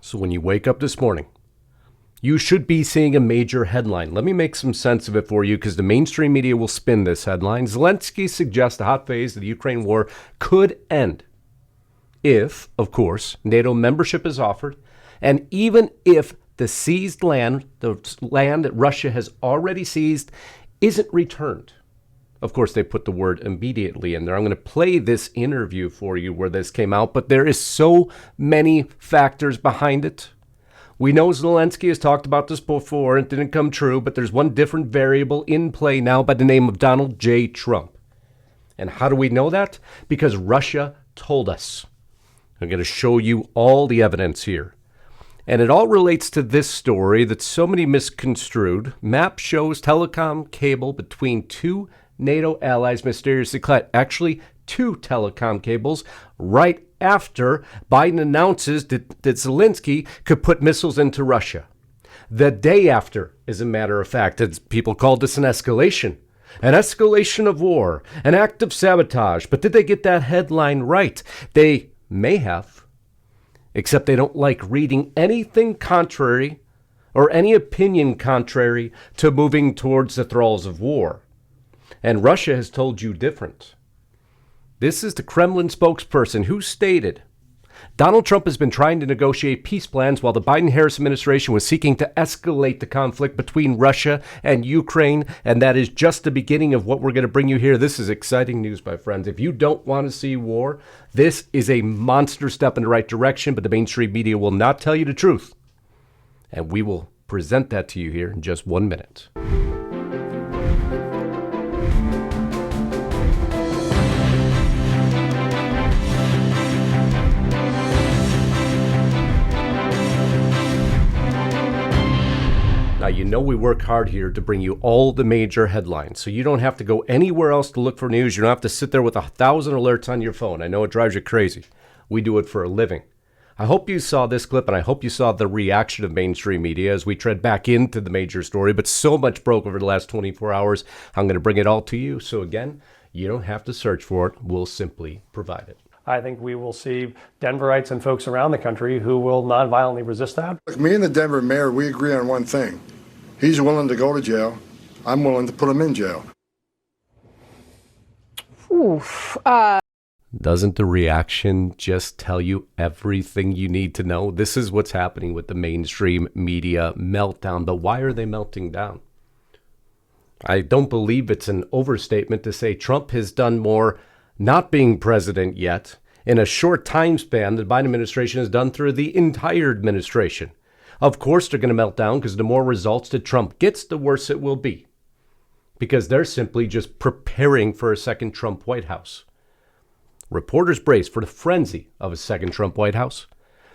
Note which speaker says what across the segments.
Speaker 1: So when you wake up this morning, you should be seeing a major headline. Let me make some sense of it for you because the mainstream media will spin this headline. Zelensky suggests the hot phase of the Ukraine war could end if, of course, NATO membership is offered, and even if the seized land, the land that Russia has already seized, isn't returned. Of course, they put the word immediately in there. I'm going to play this interview for you where this came out, but there is so many factors behind it. We know Zelensky has talked about this before. It didn't come true, but there's one different variable in play now by the name of Donald J. Trump. And how do we know that? Because Russia told us. I'm going to show you all the evidence here. And it all relates to this story that so many misconstrued. Map shows telecom cable between two NATO allies mysteriously cut. Actually, two telecom cables right after Biden announces that Zelensky could put missiles into Russia. The day after, as a matter of fact, people called this an escalation of war, an act of sabotage. But did they get that headline right? They may have, except they don't like reading anything contrary or any opinion contrary to moving towards the thralls of war. And Russia has told you different. This is the Kremlin spokesperson who stated, Donald Trump has been trying to negotiate peace plans while the Biden-Harris administration was seeking to escalate the conflict between Russia and Ukraine, and that is just the beginning of what we're going to bring you here. This is exciting news, my friends. If you don't want to see war, this is a monster step in the right direction, but the mainstream media will not tell you the truth. And we will present that to you here in just 1 minute. Now, you know we work hard here to bring you all the major headlines, so you don't have to go anywhere else to look for news. You don't have to sit there with 1,000 alerts on your phone. I know it drives you crazy. We do it for a living. I hope you saw this clip, and I hope you saw the reaction of mainstream media as we tread back into the major story, but so much broke over the last 24 hours. I'm going to bring it all to you. So again, you don't have to search for it. We'll simply provide it.
Speaker 2: I think we will see Denverites and folks around the country who will nonviolently resist that.
Speaker 3: Look, me and the Denver mayor, we agree on one thing. He's willing to go to jail. I'm willing to put him in jail.
Speaker 4: Oof.
Speaker 1: Doesn't the reaction just tell you everything you need to know? This is what's happening with the mainstream media meltdown. But why are they melting down? I don't believe it's an overstatement to say Trump has done more not being president yet in a short time span that the Biden administration has done through the entire administration. Of course, they're going to melt down because the more results that Trump gets, the worse it will be. Because they're simply just preparing for a second Trump White House. Reporters brace for the frenzy of a second Trump White House.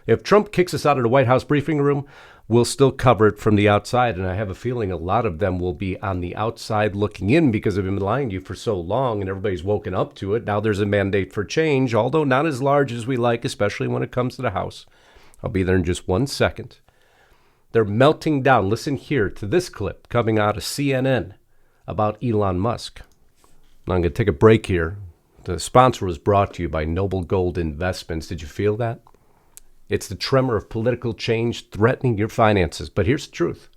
Speaker 1: If Trump kicks us out of the White House briefing room, we'll still cover it from the outside. And I have a feeling a lot of them will be on the outside looking in because they've been lying to you for so long and everybody's woken up to it. Now there's a mandate for change, although not as large as we like, especially when it comes to the House. I'll be there in just 1 second. They're melting down. Listen here to this clip coming out of CNN about Elon Musk. Now I'm going to take a break here. The sponsor was brought to you by Noble Gold Investments. Did you feel that? It's the tremor of political change threatening your finances. But here's the truth.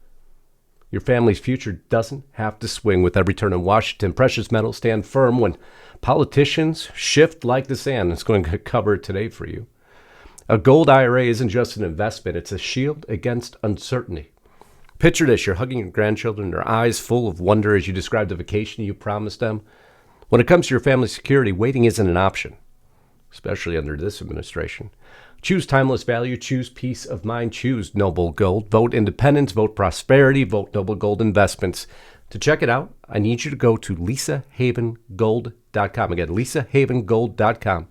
Speaker 1: Your family's future doesn't have to swing with every turn in Washington. Precious metals stand firm when politicians shift like the sand. It's going to cover it today for you. A gold IRA isn't just an investment. It's a shield against uncertainty. Picture this. You're hugging your grandchildren, their eyes full of wonder as you describe the vacation you promised them. When it comes to your family's security, waiting isn't an option, especially under this administration. Choose timeless value. Choose peace of mind. Choose Noble Gold. Vote independence. Vote prosperity. Vote Noble Gold Investments. To check it out, I need you to go to lisahavengold.com. Again, lisahavengold.com.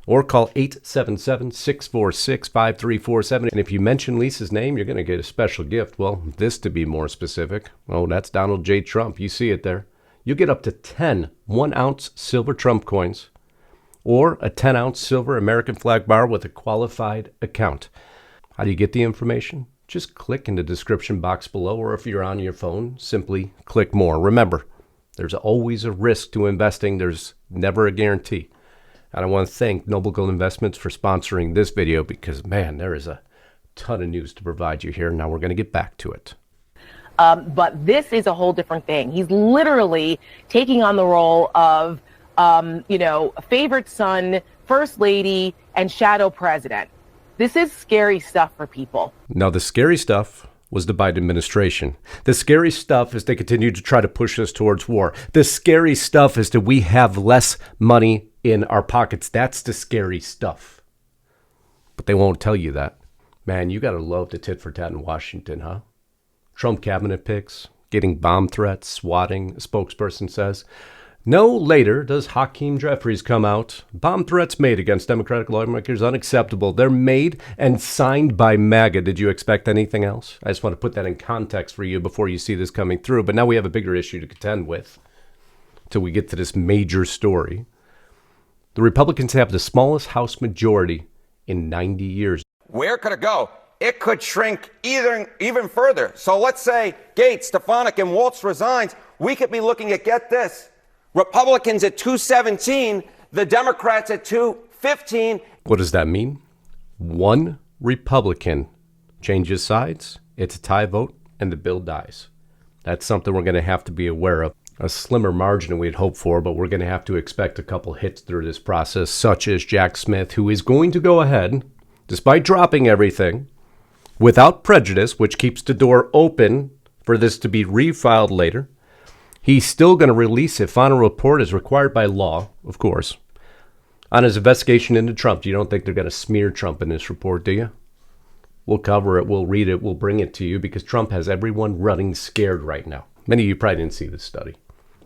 Speaker 1: Or call 877-646-5347. And if you mention Lisa's name, you're going to get a special gift. Well, this to be more specific. Oh, that's Donald J. Trump. You see it there. You get up to 10 1-ounce silver Trump coins or a 10-ounce silver American flag bar with a qualified account. How do you get the information? Just click in the description box below, or if you're on your phone, simply click more. Remember, there's always a risk to investing. There's never a guarantee. And I want to thank Noble Gold Investments for sponsoring this video because, man, there is a ton of news to provide you here. Now we're going to get back to it.
Speaker 4: But this is a whole different thing. He's literally taking on the role of, favorite son, first lady, and shadow president. This is scary stuff for people.
Speaker 1: Now, the scary stuff was the Biden administration. The scary stuff is they continue to try to push us towards war. The scary stuff is that we have less money in our pockets. That's the scary stuff. But they won't tell you that. Man, you got to love the tit for tat in Washington, huh? Trump cabinet picks, getting bomb threats, swatting, a spokesperson says. No later does Hakeem Jeffries come out. Bomb threats made against Democratic lawmakers unacceptable. They're made and signed by MAGA. Did you expect anything else? I just want to put that in context for you before you see this coming through. But now we have a bigger issue to contend with till we get to this major story. The Republicans have the smallest House majority in 90 years.
Speaker 5: Where could it go? It could shrink even further. So let's say Gates, Stefanik, and Waltz resigns. We could be looking at, get this, Republicans at 217, the Democrats at 215.
Speaker 1: What does that mean? One Republican changes sides, it's a tie vote, and the bill dies. That's something we're going to have to be aware of. A slimmer margin than we'd hoped for, but we're going to have to expect a couple hits through this process, such as Jack Smith, who is going to go ahead, despite dropping everything, without prejudice, which keeps the door open for this to be refiled later. He's still going to release a final report as required by law, of course, on his investigation into Trump. You don't think they're going to smear Trump in this report, do you? We'll cover it, we'll read it, we'll bring it to you because Trump has everyone running scared right now. Many of you probably didn't see this study.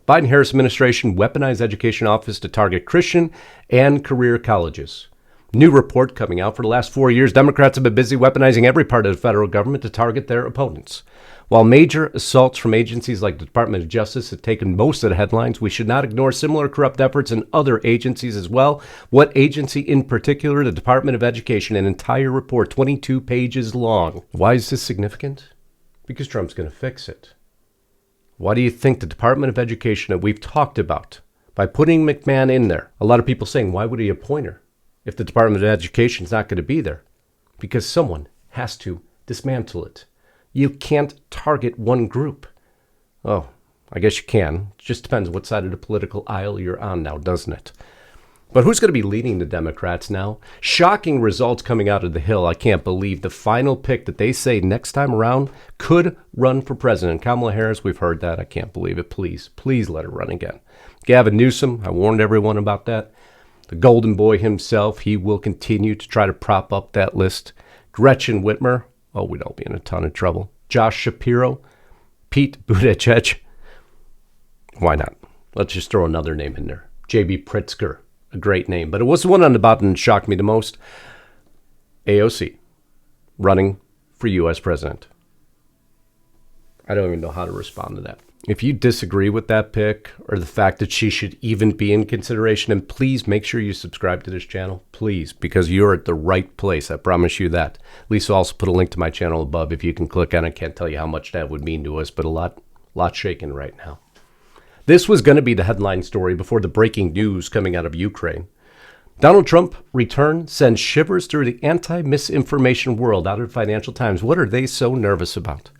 Speaker 1: Biden-Harris administration weaponized education office to target Christian and career colleges. New report coming out. For the last 4 years, Democrats have been busy weaponizing every part of the federal government to target their opponents. While major assaults from agencies like the Department of Justice have taken most of the headlines, we should not ignore similar corrupt efforts in other agencies as well. What agency in particular? The Department of Education, an entire report, 22 pages long. Why is this significant? Because Trump's going to fix it. Why do you think the Department of Education that we've talked about, by putting McMahon in there, a lot of people saying, why would he appoint her if the Department of Education is not going to be there? Because someone has to dismantle it. You can't target one group. Oh, I guess you can. It just depends what side of the political aisle you're on now, doesn't it? But who's going to be leading the Democrats now? Shocking results coming out of the Hill. I can't believe the final pick that they say next time around could run for president. Kamala Harris, we've heard that. I can't believe it. Please let her run again. Gavin Newsom, I warned everyone about that. The golden boy himself, he will continue to try to prop up that list. Gretchen Whitmer, oh, we'd all be in a ton of trouble. Josh Shapiro, Pete Buttigieg. Why not? Let's just throw another name in there. J.B. Pritzker, a great name. But it was the one on the bottom that shocked me the most. AOC, running for U.S. president. I don't even know how to respond to that. If you disagree with that pick or the fact that she should even be in consideration, then please make sure you subscribe to this channel, please, because you're at the right place. I promise you that. Lisa also put a link to my channel above if you can click on it. I can't tell you how much that would mean to us, but a lot shaking right now. This was going to be the headline story before the breaking news coming out of Ukraine. Donald Trump return sends shivers through the anti-misinformation world out of Financial Times. What are they so nervous about?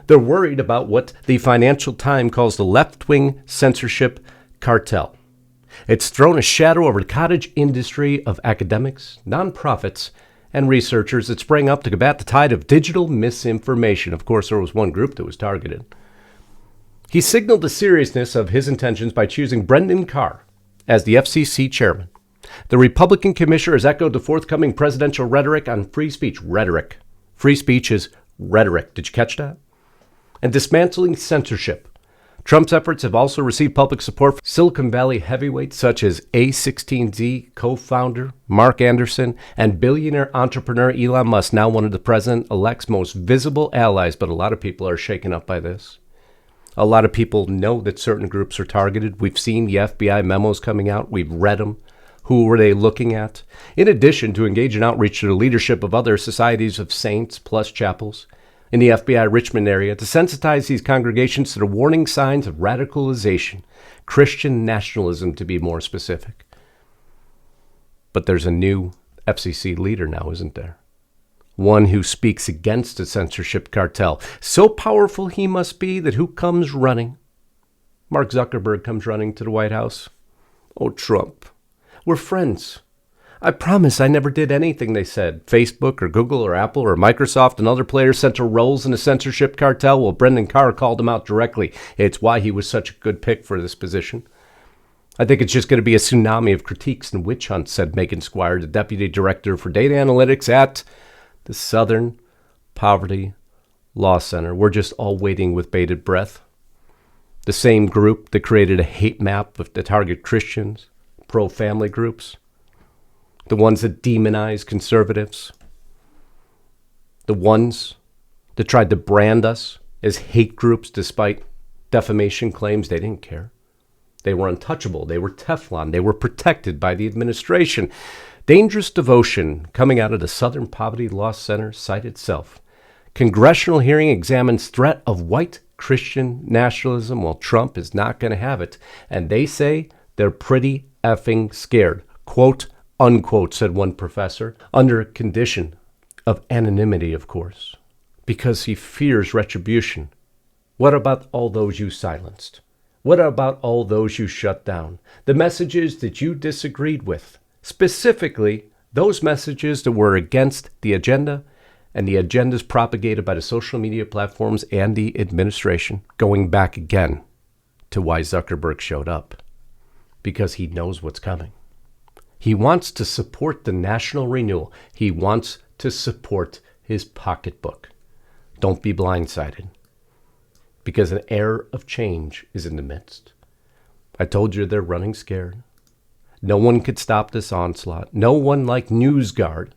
Speaker 1: They're worried about what the Financial Times calls the left-wing censorship cartel. It's thrown a shadow over the cottage industry of academics, nonprofits, and researchers that sprang up to combat the tide of digital misinformation. Of course, there was one group that was targeted. He signaled the seriousness of his intentions by choosing Brendan Carr as the FCC chairman. The Republican commissioner has echoed the forthcoming presidential rhetoric on free speech. Rhetoric. Free speech is rhetoric. Did you catch that? And dismantling censorship. Trump's efforts have also received public support from Silicon Valley heavyweights such as A16Z co-founder Mark Anderson and billionaire entrepreneur Elon Musk, now one of the president-elect's most visible allies. But a lot of people are shaken up by this. A lot of people know that certain groups are targeted. We've seen the FBI memos coming out. We've read them. Who were they looking at? In addition to engage in outreach to the leadership of other societies of saints plus chapels in the FBI Richmond area to sensitize these congregations to the warning signs of radicalization, Christian nationalism to be more specific. But there's a new FCC leader now, isn't there? one who speaks against a censorship cartel. So powerful he must be that who comes running? Mark Zuckerberg comes running to the White House. Oh, Trump, we're friends. I promise I never did anything they said. Facebook or Google or Apple or Microsoft and other players sent their roles in the censorship cartel. Well, Brendan Carr called him out directly. It's why he was such a good pick for this position. I think it's just going to be a tsunami of critiques and witch hunts, said Megan Squire, the deputy director for data analytics at the Southern Poverty Law Center. We're just all waiting with bated breath. The same group that created a hate map of the target Christians, pro-family groups, the ones that demonize conservatives, the ones that tried to brand us as hate groups despite defamation claims. They didn't care. They were untouchable. They were Teflon. They were protected by the administration. Dangerous devotion coming out of the Southern Poverty Law Center site itself. Congressional hearing examines threat of white Christian nationalism. Well, Trump is not going to have it. And they say they're pretty effing scared. Quote, unquote, said one professor, under a condition of anonymity, of course, because he fears retribution. What about all those you silenced? What about all those you shut down? The messages that you disagreed with, specifically those messages that were against the agenda and the agendas propagated by the social media platforms and the administration, going back again to why Zuckerberg showed up, because he knows what's coming. He wants to support the national renewal. He wants to support his pocketbook. Don't be blindsided, because an era of change is in the midst. I told you they're running scared. No one could stop this onslaught. No one like NewsGuard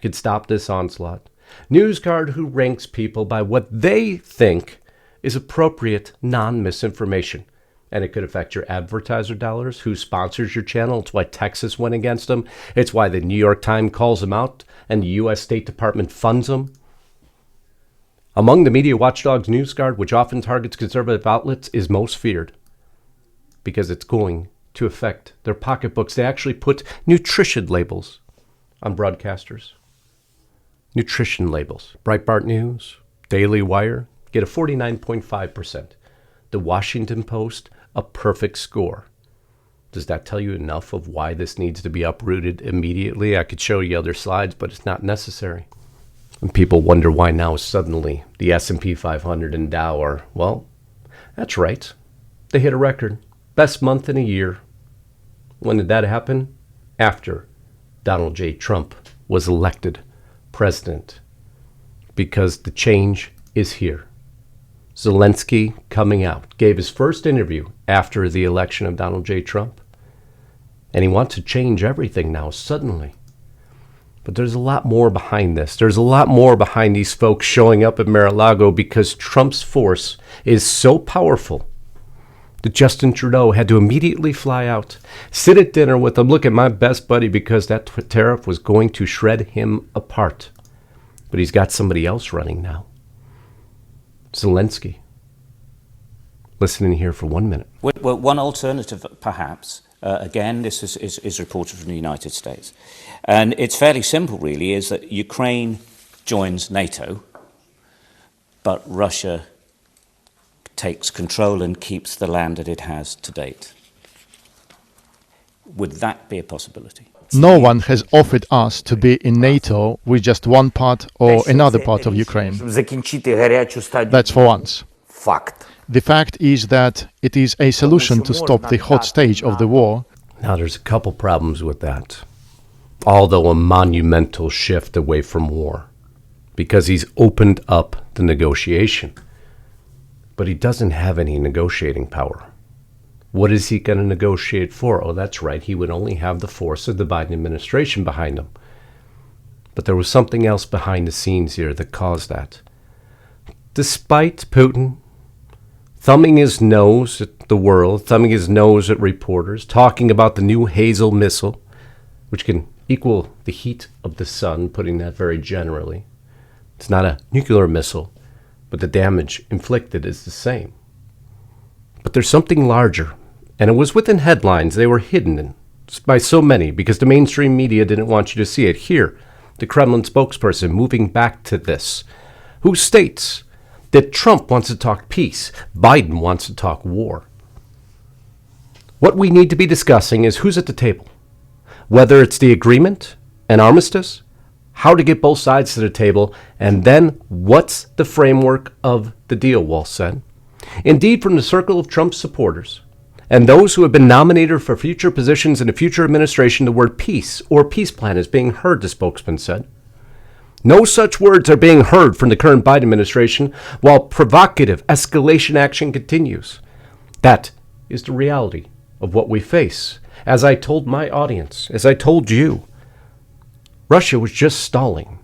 Speaker 1: could stop this onslaught. NewsGuard, who ranks people by what they think is appropriate non-misinformation. And it could affect your advertiser dollars, who sponsors your channel. It's why Texas went against them. It's why the New York Times calls them out and the U.S. State Department funds them. Among the media watchdogs, NewsGuard, which often targets conservative outlets, is most feared because it's going to affect their pocketbooks. They actually put nutrition labels on broadcasters. Nutrition labels. Breitbart News, Daily Wire get a 49.5%. The Washington Post, a perfect score. Does that tell you enough of why this needs to be uprooted immediately? I could show you other slides, but it's not necessary. And people wonder why now suddenly the S&P 500 and Dow are, well, that's right. They hit a record. Best month in a year. When did that happen? After Donald J. Trump was elected president. Because the change is here. Zelensky coming out, gave his first interview after the election of Donald J. Trump. And he wants to change everything now, suddenly. But there's a lot more behind this. There's a lot more behind these folks showing up at Mar-a-Lago because Trump's force is so powerful that Justin Trudeau had to immediately fly out, sit at dinner with him, look at my best buddy, because that tariff was going to shred him apart. But he's got somebody else running now. Zelensky. Listen in here for 1 minute.
Speaker 6: Well, one alternative, perhaps, again, this is reported from the United States, and it's fairly simple, really, is that Ukraine joins NATO, but Russia takes control and keeps the land that it has to date. Would that be a possibility?
Speaker 7: No one has offered us to be in NATO with just one part or another part of Ukraine. That's for once. The fact is that it is a solution to stop the hot stage of the war.
Speaker 1: Now, there's a couple problems with that, although a monumental shift away from war, because he's opened up the negotiation. But he doesn't have any negotiating power. What is he going to negotiate for? Oh, that's right. He would only have the force of the Biden administration behind him. But there was something else behind the scenes here that caused that. Despite Putin thumbing his nose at the world, thumbing his nose at reporters, talking about the new Hazel missile, which can equal the heat of the sun, putting that very generally. It's not a nuclear missile, but the damage inflicted is the same. But there's something larger, and it was within headlines. They were hidden by so many because the mainstream media didn't want you to see it. Here, the Kremlin spokesperson, moving back to this, who states that Trump wants to talk peace, Biden wants to talk war. What we need to be discussing is who's at the table, whether it's the agreement, an armistice, how to get both sides to the table, and then what's the framework of the deal, Walsh said. Indeed, from the circle of Trump's supporters and those who have been nominated for future positions in the future administration, the word peace or peace plan is being heard, the spokesman said. No such words are being heard from the current Biden administration while provocative escalation action continues. That is the reality of what we face. As I told my audience, as I told you, Russia was just stalling.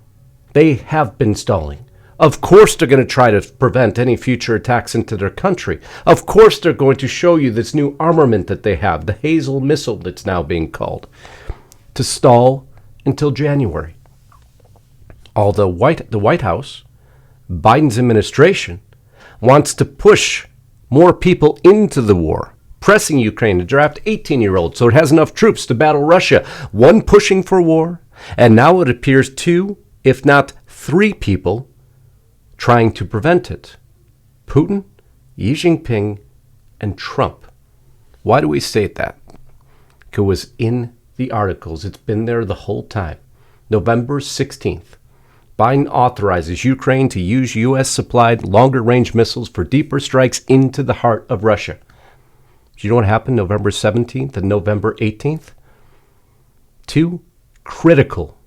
Speaker 1: They have been stalling. Of course they're going to try to prevent any future attacks into their country. Of course they're going to show you this new armament that they have, the Hazel missile that's now being called, to stall until January. Although the White House, Biden's administration, wants to push more people into the war, pressing Ukraine to draft 18-year-olds so it has enough troops to battle Russia, one pushing for war, and now it appears 2, if not 3 people trying to prevent it. Putin, Xi Jinping, and Trump. Why do we say that? It was in the articles. It's been there the whole time. November 16th. Biden authorizes Ukraine to use U.S.-supplied longer-range missiles for deeper strikes into the heart of Russia. Do you know what happened November 17th and November 18th? 2 critical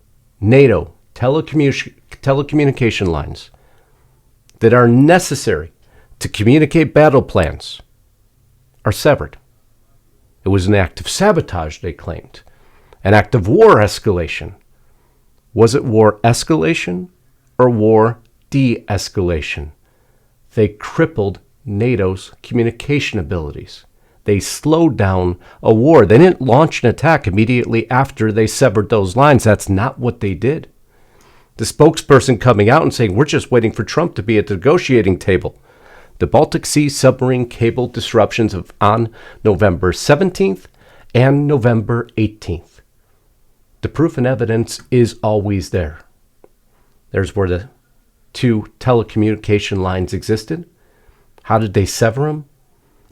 Speaker 1: NATO telecommunication lines that are necessary to communicate battle plans are severed. It was an act of sabotage, they claimed, an act of war escalation. Was it war escalation or war de-escalation? They crippled NATO's communication abilities. They slowed down a war. They didn't launch an attack immediately after they severed those lines. That's not what they did. The spokesperson coming out and saying, we're just waiting for Trump to be at the negotiating table. The Baltic Sea submarine cable disruptions on November 17th and November 18th. The proof and evidence is always there. There's where the 2 telecommunication lines existed. How did they sever them?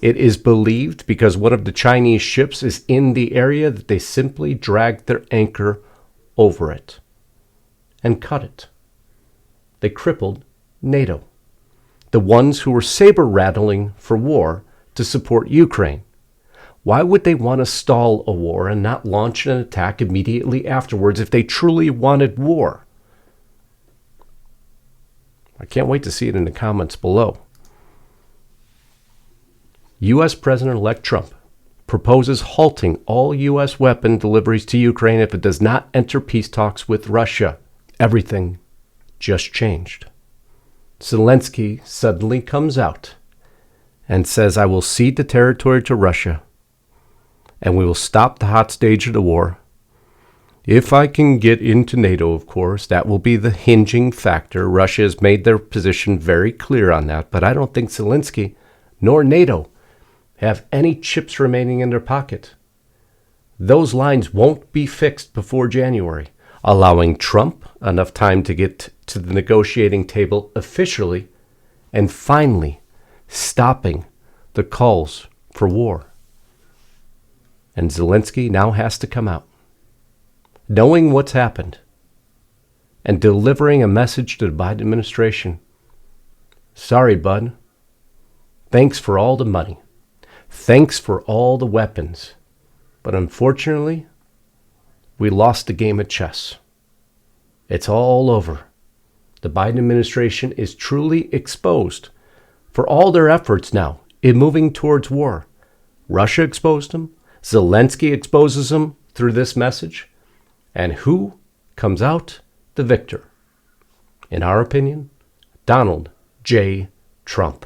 Speaker 1: It is believed because one of the Chinese ships is in the area that they simply dragged their anchor over it and cut it. They crippled NATO, the ones who were saber-rattling for war to support Ukraine. Why would they want to stall a war and not launch an attack immediately afterwards if they truly wanted war? I can't wait to see it in the comments below. U.S. President-elect Trump proposes halting all U.S. weapon deliveries to Ukraine if it does not enter peace talks with Russia. Everything just changed. Zelensky suddenly comes out and says, I will cede the territory to Russia and we will stop the hot stage of the war. If I can get into NATO, of course, that will be the hinging factor. Russia has made their position very clear on that, but I don't think Zelensky nor NATO have any chips remaining in their pocket. Those lines won't be fixed before January, allowing Trump enough time to get to the negotiating table officially and finally stopping the calls for war. And Zelensky now has to come out, knowing what's happened, and delivering a message to the Biden administration. Sorry, bud. Thanks for all the money. Thanks for all the weapons. But unfortunately, we lost the game of chess. It's all over. The Biden administration is truly exposed for all their efforts now in moving towards war. Russia exposed them. Zelensky exposes them through this message. And who comes out the victor? In our opinion, Donald J. Trump.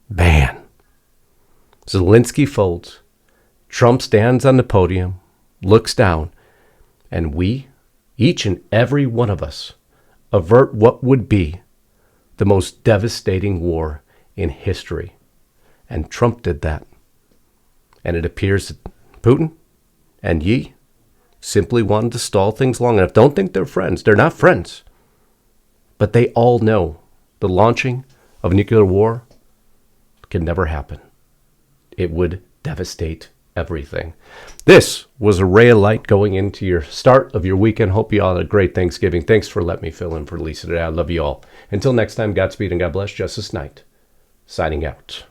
Speaker 1: Man. Zelensky folds. Trump stands on the podium, looks down, and we, each and every one of us, avert what would be the most devastating war in history. And Trump did that. And it appears that Putin and Xi, simply wanted to stall things long enough. Don't think they're friends. They're not friends. But they all know the launching of nuclear war can never happen. It would devastate everything. This was a ray of light going into your start of your weekend. Hope you all had a great Thanksgiving. Thanks for letting me fill in for Lisa today. I love you all. Until next time, Godspeed and God bless. Justice Knight, signing out.